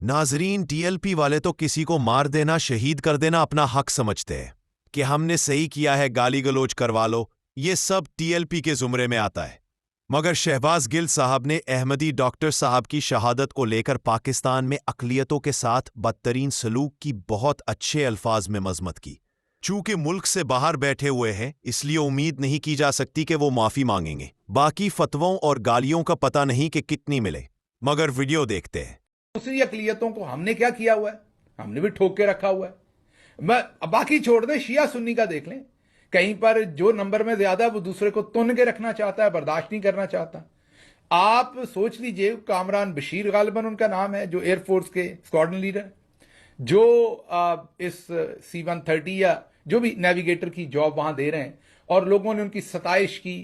नाजरीन, टीएलपी वाले तो किसी को मार देना, शहीद कर देना अपना हक समझते हैं कि हमने सही किया है, गाली गलोच करवा लो, ये सब टीएलपी के जुमरे में आता है। मगर शहबाज गिल साहब ने अहमदी डॉक्टर साहब की शहादत को लेकर पाकिस्तान में अक़लियतों के साथ बदतरीन सलूक की बहुत अच्छे अल्फाज में मजम्मत की। चूंकि मुल्क से बाहर बैठे हुए हैं, इसलिए उम्मीद नहीं की जा सकती कि वो माफ़ी मांगेंगे। बाकी फतवों और गालियों का पता नहीं कि कितनी मिले, मगर वीडियो देखते हैं। दूसरी अकलियतों को हमने क्या किया हुआ है? हमने भी ठोक के रखा हुआ है। बाकी छोड़ दें, शिया सुन्नी का देख लें। कहीं पर जो नंबर में ज्यादा है वो दूसरे को तुन के रखना चाहता है, बर्दाश्त नहीं करना चाहता। आप सोच लीजिए, कामरान बशीर गालिबन उनका नाम है, जो एयरफोर्स के स्क्वाड्रन लीडर, जो इस C-130 या जो भी नेविगेटर की जॉब वहां दे रहे हैं, और लोगों ने उनकी सताइश की।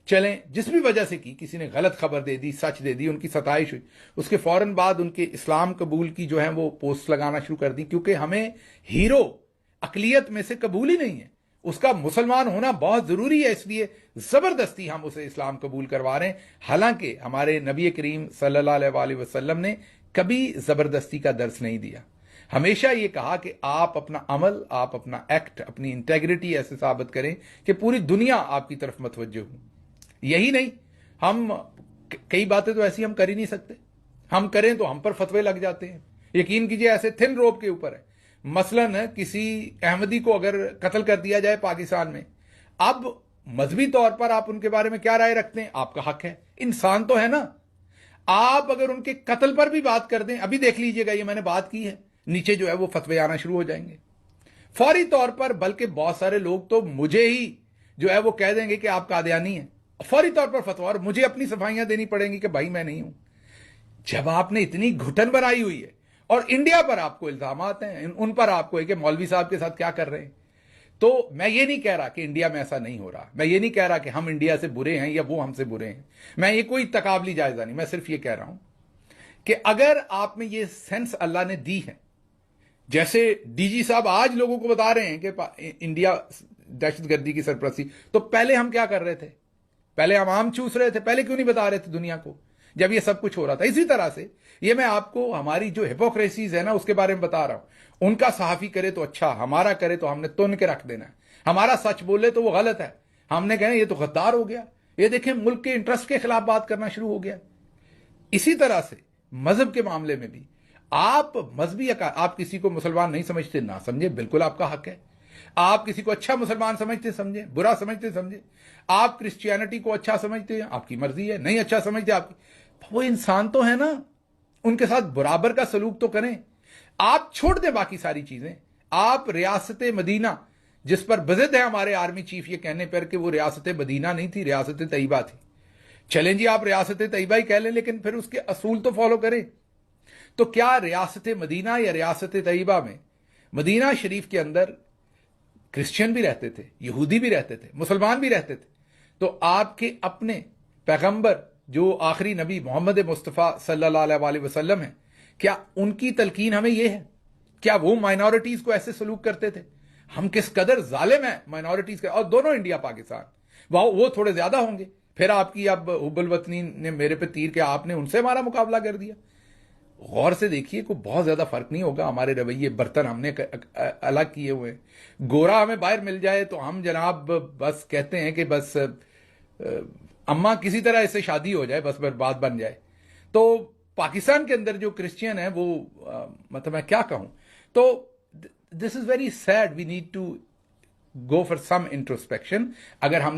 चलें, जिस भी वजह से की, किसी ने गलत खबर दे दी, सच दे दी, उनकी सताइश हुई, उसके फौरन बाद उनके इस्लाम कबूल की जो है वो पोस्ट लगाना शुरू कर दी, क्योंकि हमें हीरो अकलियत में से कबूल ही नहीं है। उसका मुसलमान होना बहुत जरूरी है, इसलिए जबरदस्ती हम उसे इस्लाम कबूल करवा रहे हैं। हालांकि हमारे नबी करीम सल्लल्लाहु अलैहि वसल्लम ने कभी जबरदस्ती का दर्स नहीं दिया। हमेशा ये कहा कि आप अपना अमल, आप अपना एक्ट, अपनी इंटेग्रिटी ऐसे साबित करें कि पूरी दुनिया आपकी तरफ मतवज्जो हो। यही नहीं, हम कई बातें तो ऐसी हम कर ही नहीं सकते। हम करें तो हम पर फतवे लग जाते हैं। यकीन कीजिए, ऐसे थिन रोप के ऊपर है। मसलन किसी अहमदी को अगर कत्ल कर दिया जाए पाकिस्तान में, अब मजहबी तौर पर आप उनके बारे में क्या राय रखते हैं? आपका हक है, इंसान तो है ना। आप अगर उनके कत्ल पर भी बात कर दें, अभी देख लीजिएगा, ये मैंने बात की है, नीचे जो है वो फतवे आना शुरू हो जाएंगे फौरी तौर पर। बल्कि बहुत सारे लोग तो मुझे ही जो है वो कह देंगे कि आप कादियानी हैं, फौरी तौर पर फतवा, और मुझे अपनी सफाइयां देनी पड़ेंगी कि भाई मैं नहीं हूं। जब आपने इतनी घुटन बनाई हुई है और इंडिया पर आपको इल्जामात हैं, उन पर आपको है कि मौलवी साहब के साथ क्या कर रहे हैं, तो मैं ये नहीं कह रहा कि इंडिया में ऐसा नहीं हो रहा। मैं ये नहीं कह रहा कि हम इंडिया से बुरे हैं या वो हमसे बुरे हैं। मैं ये कोई तकाबली जायजा नहीं, मैं सिर्फ ये कह रहा हूं कि अगर आप में ये सेंस अल्लाह ने दी है, जैसे डीजी साहब आज लोगों को बता रहे हैं कि इंडिया दहशतगर्दी की सरपरस्ती, तो पहले हम क्या कर रहे थे? पहले हम आम चूस रहे थे। पहले क्यों नहीं बता रहे थे दुनिया को, जब ये सब कुछ हो रहा था? इसी तरह से ये मैं आपको हमारी जो हिपोक्रेसीज है ना, उसके बारे में बता रहा हूं। उनका सहाफी करे तो अच्छा, हमारा करे तो हमने तुन के रख देना है। हमारा सच बोले तो वो गलत है, हमने कहना ये तो गद्दार हो गया, ये देखें मुल्क के इंटरेस्ट के खिलाफ बात करना शुरू हो गया। इसी तरह से मजहब के मामले में भी आप मजहबी, आप किसी को मुसलमान नहीं समझते, ना समझे, बिल्कुल आपका हक है। आप किसी को अच्छा मुसलमान समझते समझे, बुरा समझते समझे। आप क्रिश्चियनिटी को अच्छा समझते हैं, आपकी मर्जी है, नहीं अच्छा समझते आपकी, वो इंसान तो है ना, उनके साथ बराबर का सलूक तो करें। आप छोड़ दें बाकी सारी चीजें। आप रियासत मदीना, जिस पर बजिद है हमारे आर्मी चीफ ये कहने पर कि वो रियासत मदीना नहीं थी, रियासत तैयबा थी। चलें जी, आप रियासत तैयबा ही कह लें, लेकिन फिर उसके असूल तो फॉलो करें। तो क्या रियासत मदीना या रियासत तैयबा में, मदीना शरीफ के अंदर क्रिश्चियन भी रहते थे, यहूदी भी रहते थे, मुसलमान भी रहते थे, तो आपके अपने पैगंबर जो आखिरी नबी मोहम्मद मुस्तफ़ा सल्लल्लाहु अलैहि वसल्लम है, क्या उनकी तलकीन हमें यह है? क्या वो माइनॉरिटीज को ऐसे सलूक करते थे? हम किस कदर जालिम है माइनॉरिटीज का। और दोनों इंडिया पाकिस्तान, वो थोड़े ज्यादा होंगे। फिर आपकी अब हुब्बुल वतनी ने मेरे पे तीर के आपने उनसे हमारा मुकाबला कर दिया। गौर से देखिए, कोई बहुत ज्यादा फर्क नहीं होगा हमारे रवैये। बर्तन हमने अलग किए हुए हैं। गोरा हमें बाहर मिल जाए तो हम जनाब बस कहते हैं कि बस अम्मा किसी तरह इससे शादी हो जाए, बस बात बन जाए। तो पाकिस्तान के अंदर जो क्रिश्चियन है वो मतलब मैं क्या कहूं, तो this is very sad. We need to go for some introspection. अगर हमने